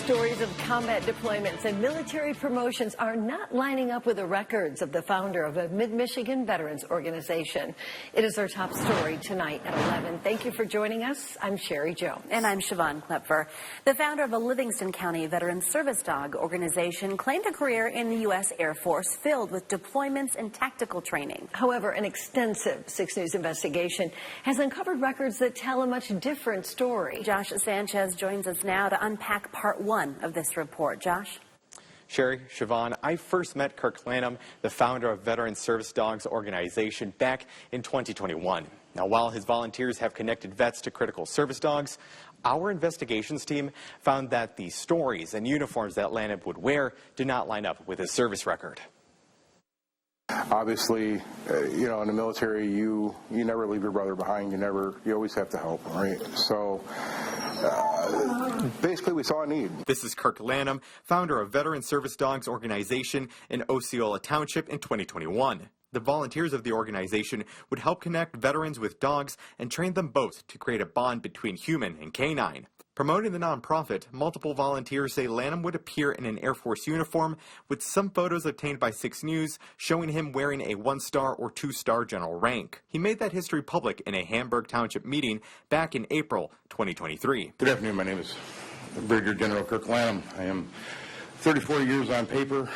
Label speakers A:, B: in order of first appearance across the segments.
A: Stories of combat deployments and military promotions are not lining up with the records of the founder of a Mid-Michigan veterans organization. It is our top story tonight at 11. Thank you for joining us. I'm Sherry Jones.
B: And I'm Siobhan Klepfer. The founder of a Livingston County veteran service dog organization claimed a career in the U.S. Air Force filled with deployments and tactical training.
A: However, an extensive 6 News investigation has uncovered records that tell a much different story.
B: Josh Sanchez joins us now to unpack part 1 of this report. Josh?
C: Sherry, Siobhan, I first met Kirk Lanham, the founder of Veteran Service Dogs organization, back in 2021. Now, while his volunteers have connected vets to critical service dogs, our investigations team found that the stories and uniforms that Lanham would wear did not line up with his service record.
D: Obviously, in the military, you never leave your brother behind. You always have to help, right? So, basically, we saw a need.
C: This is Kirk Lanham, founder of Veteran Service Dogs organization in Osceola Township in 2021. The volunteers of the organization would help connect veterans with dogs and train them both to create a bond between human and canine. Promoting the nonprofit, multiple volunteers say Lanham would appear in an Air Force uniform, with some photos obtained by 6 News showing him wearing a 1-star or 2-star general rank. He made that history public in a Hamburg Township meeting back in April 2023.
E: Good afternoon. My name is Brigadier General Kirk Lanham. I am 34 years on paper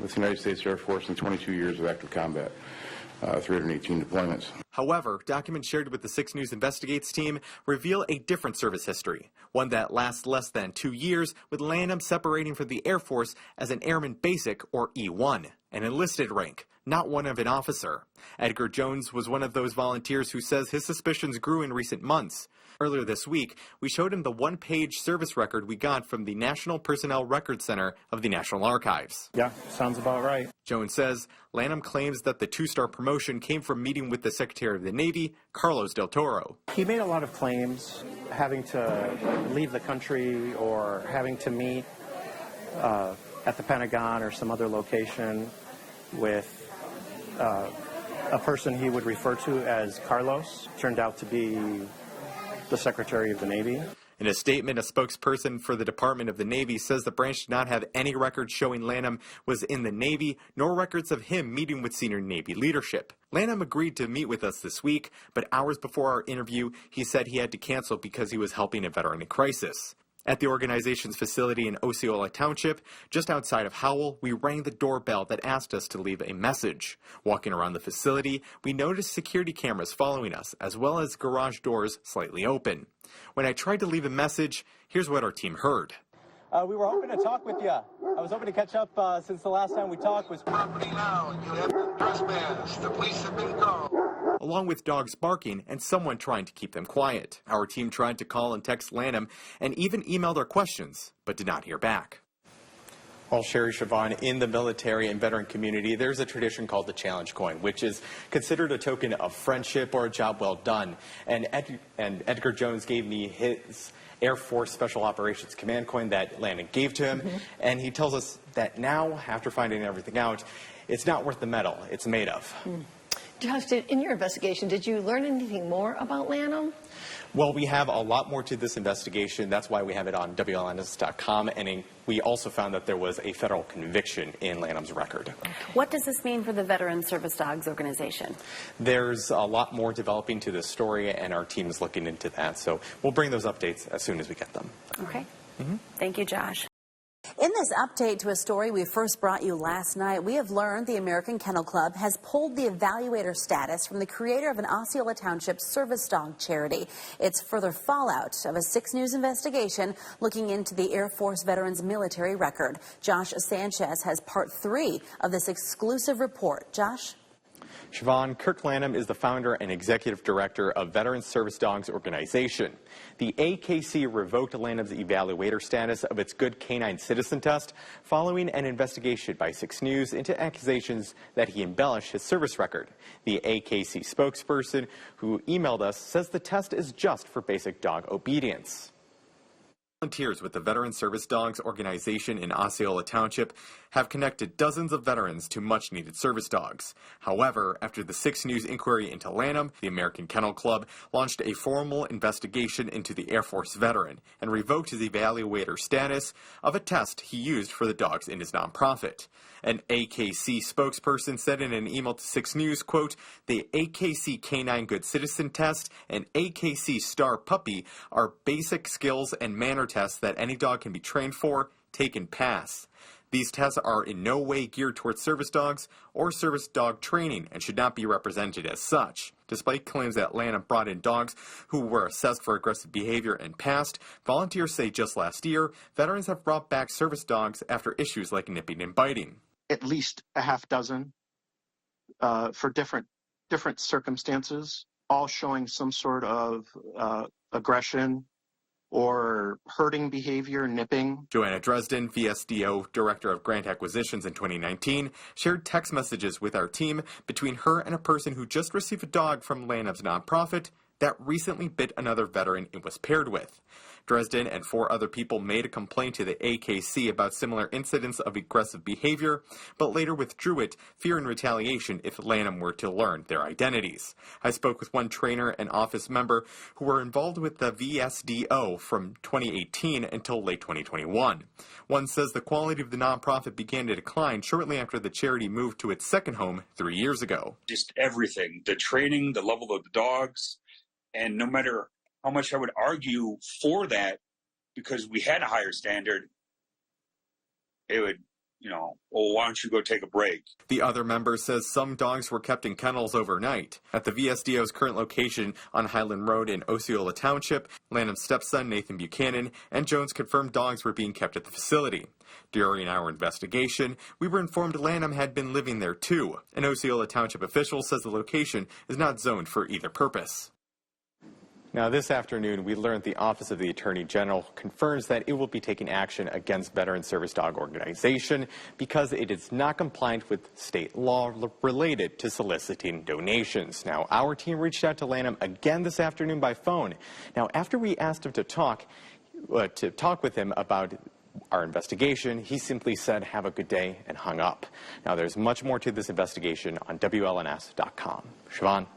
E: with the United States Air Force and 22 years of active combat. 318 deployments.
C: However, documents shared with the 6 News Investigates team reveal a different service history, one that lasts less than 2 years, with Lanham separating from the Air Force as an Airman Basic, or E1, an enlisted rank, not one of an officer. Edgar Jones was one of those volunteers who says his suspicions grew in recent months. Earlier this week, we showed him the 1-page service record we got from the National Personnel Record Center of the National Archives.
F: Yeah, sounds about right.
C: Jones says Lanham claims that the 2-star promotion came from meeting with the Secretary of the Navy, Carlos Del Toro.
F: He made a lot of claims, having to leave the country or having to meet at the Pentagon or some other location with a person he would refer to as Carlos. Turned out to be the Secretary of the Navy.
C: In a statement, a spokesperson for the Department of the Navy says the branch did not have any records showing Lanham was in the Navy, nor records of him meeting with senior Navy leadership. Lanham agreed to meet with us this week, but hours before our interview, he said he had to cancel because he was helping a veteran in crisis. At the organization's facility in Osceola Township, just outside of Howell, we rang the doorbell that asked us to leave a message. Walking around the facility, we noticed security cameras following us, as well as garage doors slightly open. When I tried to leave a message, here's what our team heard.
G: We were hoping to talk with you. I was hoping to catch up since the last time we talked was...
H: Property now. You have been trespassed. The police have been called.
C: Along with dogs barking and someone trying to keep them quiet. Our team tried to call and text Lanham and even emailed our questions, but did not hear back. Well, Sherry, Siobhan, in the military and veteran community, there's a tradition called the challenge coin, which is considered a token of friendship or a job well done. And Edgar Jones gave me his Air Force Special Operations Command coin that Lanham gave to him. And he tells us that now, after finding everything out, it's not worth the metal it's made of.
A: Josh, in your investigation, did you learn anything more about Lanham?
C: Well, we have a lot more to this investigation. That's why we have it on Wlns.com. And we also found that there was a federal conviction in Lanham's record.
B: What does this mean for the Veteran Service Dogs organization?
C: There's a lot more developing to this story, and our team is looking into that. So we'll bring those updates as soon as we get them.
B: Okay. Thank you, Josh. In this update to a story we first brought you last night, we have learned the American Kennel Club has pulled the evaluator status from the creator of an Osceola Township service dog charity. It's further fallout of a 6 News investigation looking into the Air Force veterans' military record. Josh Sanchez has part 3 of this exclusive report. Josh?
C: Siobhan, Kirk Lanham is the founder and executive director of Veteran Service Dogs organization. The AKC revoked Lanham's evaluator status of its Good Canine Citizen test following an investigation by 6 News into accusations that he embellished his service record. The AKC spokesperson who emailed us says the test is just for basic dog obedience. Volunteers with the Veteran Service Dogs organization in Osceola Township have connected dozens of veterans to much-needed service dogs. However, after the 6 News inquiry into Lanham, the American Kennel Club launched a formal investigation into the Air Force veteran and revoked his evaluator status of a test he used for the dogs in his nonprofit. An AKC spokesperson said in an email to 6 News, quote, "The AKC Canine Good Citizen Test and AKC Star Puppy are basic skills and manner tests that any dog can be trained for, take, and pass. These tests are in no way geared towards service dogs or service dog training and should not be represented as such." Despite claims that Lanham brought in dogs who were assessed for aggressive behavior and passed, volunteers say just last year, veterans have brought back service dogs after issues like nipping and biting.
I: At least a half dozen for different circumstances, all showing some sort of aggression or hurting behavior, nipping.
C: Joanna Dresden, VSDO Director of Grant Acquisitions in 2019, shared text messages with our team between her and a person who just received a dog from Lanham's nonprofit that recently bit another veteran it was paired with. Dresden and 4 other people made a complaint to the AKC about similar incidents of aggressive behavior, but later withdrew it, fearing retaliation if Lanham were to learn their identities. I spoke with one trainer and office member who were involved with the VSDO from 2018 until late 2021. One says the quality of the nonprofit began to decline shortly after the charity moved to its second home 3 years ago.
J: Just everything, the training, the level of the dogs, and no matter how much I would argue for that, because we had a higher standard, it would, why don't you go take a break?
C: The other member says some dogs were kept in kennels overnight. At the VSDO's current location on Highland Road in Osceola Township, Lanham's stepson Nathan Buchanan and Jones confirmed dogs were being kept at the facility. During our investigation, we were informed Lanham had been living there too. An Osceola Township official says the location is not zoned for either purpose. Now, this afternoon, we learned the Office of the Attorney General confirms that it will be taking action against Veteran Service Dog Organization because it is not compliant with state law related to soliciting donations. Now, our team reached out to Lanham again this afternoon by phone. Now, after we asked him to talk with him about our investigation, he simply said, "Have a good day," and hung up. Now, there's much more to this investigation on WLNS.com. Siobhan.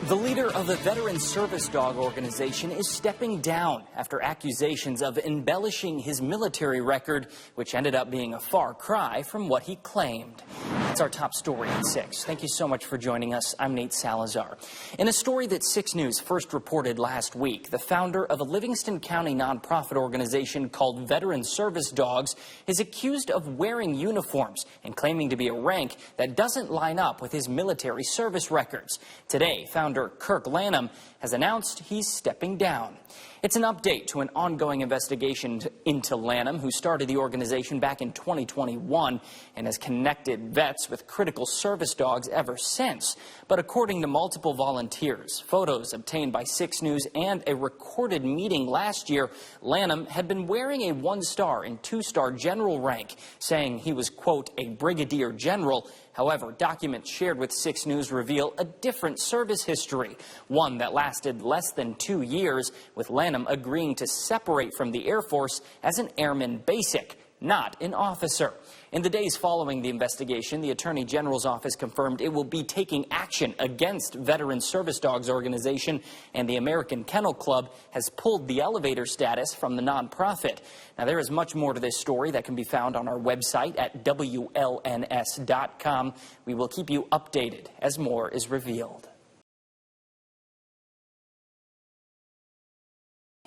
K: The leader of the Veteran Service Dog Organization is stepping down after accusations of embellishing his military record, which ended up being a far cry from what he claimed. That's our top story at 6. Thank you so much for joining us. I'm Nate Salazar. In a story that 6 News first reported last week, the founder of a Livingston County nonprofit organization called Veteran Service Dogs is accused of wearing uniforms and claiming to be a rank that doesn't line up with his military service records. Today, founder Kirk Lanham has announced he's stepping down. It's an update to an ongoing investigation into Lanham, who started the organization back in 2021 and has connected vets with critical service dogs ever since. But according to multiple volunteers, photos obtained by 6 News, and a recorded meeting last year, Lanham had been wearing a 1-star and 2-star general rank, saying he was, quote, a brigadier general. However, documents shared with 6 News reveal a different service history, one that lasted less than 2 years, with Lanham agreeing to separate from the Air Force as an airman basic, not an officer. In the days following the investigation, the Attorney General's office confirmed it will be taking action against Veteran Service Dogs Organization, and the American Kennel Club has pulled the elevator status from the nonprofit. Now, there is much more to this story that can be found on our website at WLNS.com. We will keep you updated as more is revealed.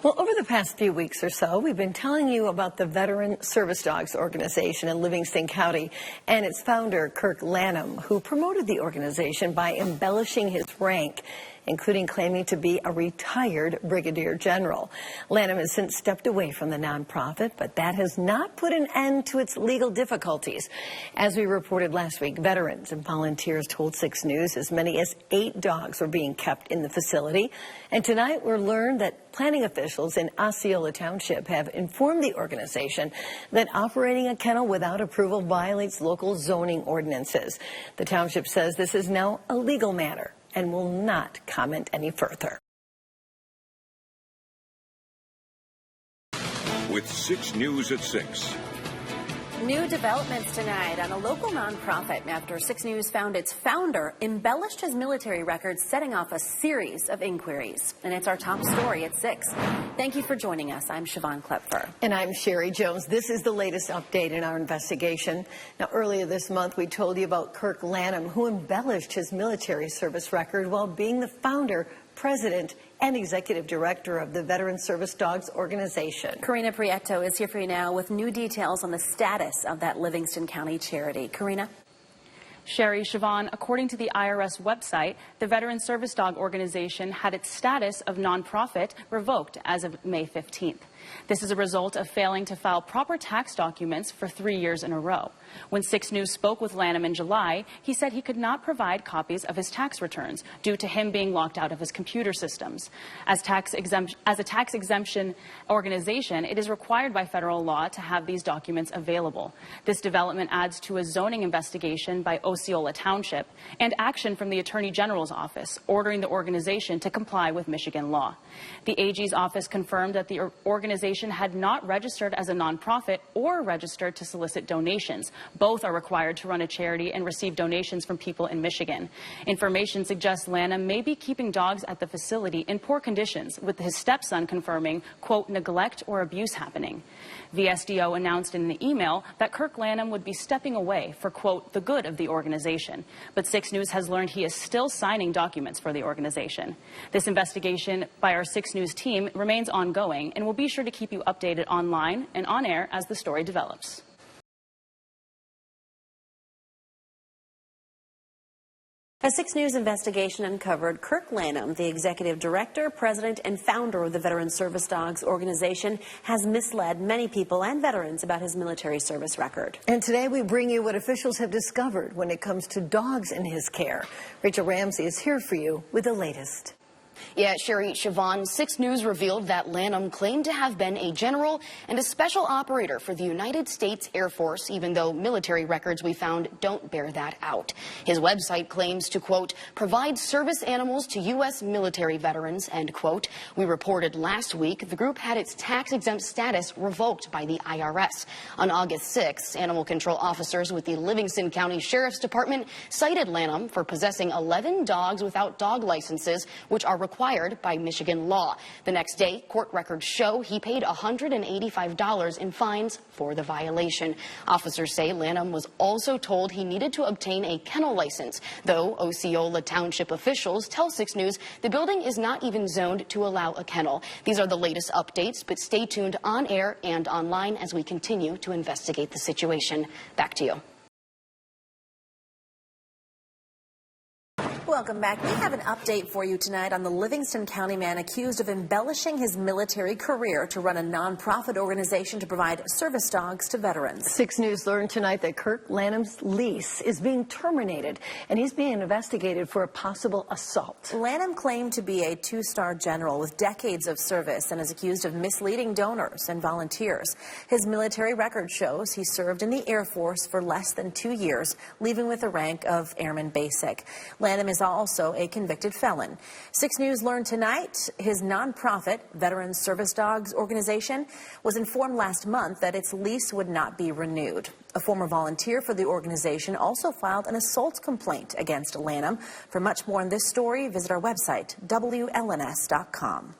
A: Well, over the past few weeks or so, we've been telling you about the Veteran Service Dogs Organization in Livingston County and its founder, Kirk Lanham, who promoted the organization by embellishing his rank, including claiming to be a retired brigadier general. Lanham has since stepped away from the nonprofit, but that has not put an end to its legal difficulties. As we reported last week, veterans and volunteers told 6 News as many as 8 dogs were being kept in the facility. And tonight we learned that planning officials in Osceola Township have informed the organization that operating a kennel without approval violates local zoning ordinances. The township says this is now a legal matter and will not comment any further.
L: with 6 News at 6.
B: New developments tonight on a local nonprofit after 6 News found its founder embellished his military records, setting off a series of inquiries. And it's our top story at 6. Thank you for joining us. I'm Siobhan Klepfer.
A: And I'm Sherry Jones. This is the latest update in our investigation. Now, earlier this month, we told you about Kirk Lanham, who embellished his military service record while being the founder, president, and executive director of the Veteran Service Dogs organization.
B: Karina Prieto is here for you now with new details on the status of that Livingston County charity. Karina?
M: Sherry, Siobhan, according to the IRS website, the Veteran Service Dog organization had its status of nonprofit revoked as of May 15th. This is a result of failing to file proper tax documents for 3 years in a row. When 6 News spoke with Lanham in July, he said he could not provide copies of his tax returns due to him being locked out of his computer systems. As a tax exemption organization, it is required by federal law to have these documents available. This development adds to a zoning investigation by Osceola Township and action from the Attorney General's office ordering the organization to comply with Michigan law. The AG's office confirmed that the organization had not registered as a nonprofit or registered to solicit donations. Both are required to run a charity and receive donations from people in Michigan. Information suggests Lanham may be keeping dogs at the facility in poor conditions, with his stepson confirming, quote, neglect or abuse happening. VSDO announced in an email that Kirk Lanham would be stepping away for, quote, the good of the organization. But 6 News has learned he is still signing documents for the organization. This investigation by our 6 News team remains ongoing, and we'll be sure to keep you updated online and on air as the story develops.
B: A 6 News investigation uncovered Kirk Lanham, the executive director, president, and founder of the Veteran Service Dogs organization, has misled many people and veterans about his military service record.
A: And today we bring you what officials have discovered when it comes to dogs in his care. Rachel Ramsey is here for you with the latest.
N: Yeah, Sherry, Siobhan, 6 News revealed that Lanham claimed to have been a general and a special operator for the United States Air Force, even though military records we found don't bear that out. His website claims to, quote, provide service animals to U.S. military veterans, end quote. We reported last week the group had its tax-exempt status revoked by the IRS. On August 6th, animal control officers with the Livingston County Sheriff's Department cited Lanham for possessing 11 dogs without dog licenses, which are required by Michigan law. The next day, court records show he paid $185 in fines for the violation. Officers say Lanham was also told he needed to obtain a kennel license, though Osceola Township officials tell 6 News the building is not even zoned to allow a kennel. These are the latest updates, but stay tuned on air and online as we continue to investigate the situation. Back to you.
B: Welcome back. We have an update for you tonight on the Livingston County man accused of embellishing his military career to run a nonprofit organization to provide service dogs to veterans.
A: 6 News learned tonight that Kirk Lanham's lease is being terminated, and he's being investigated for a possible assault.
B: Lanham claimed to be a 2-star general with decades of service and is accused of misleading donors and volunteers. His military record shows he served in the Air Force for less than 2 years, leaving with the rank of Airman Basic. Lanham is also a convicted felon. 6 News learned tonight his nonprofit, Veteran Service Dogs organization, was informed last month that its lease would not be renewed. A former volunteer for the organization also filed an assault complaint against Lanham. For much more on this story, visit our website, Wlns.com.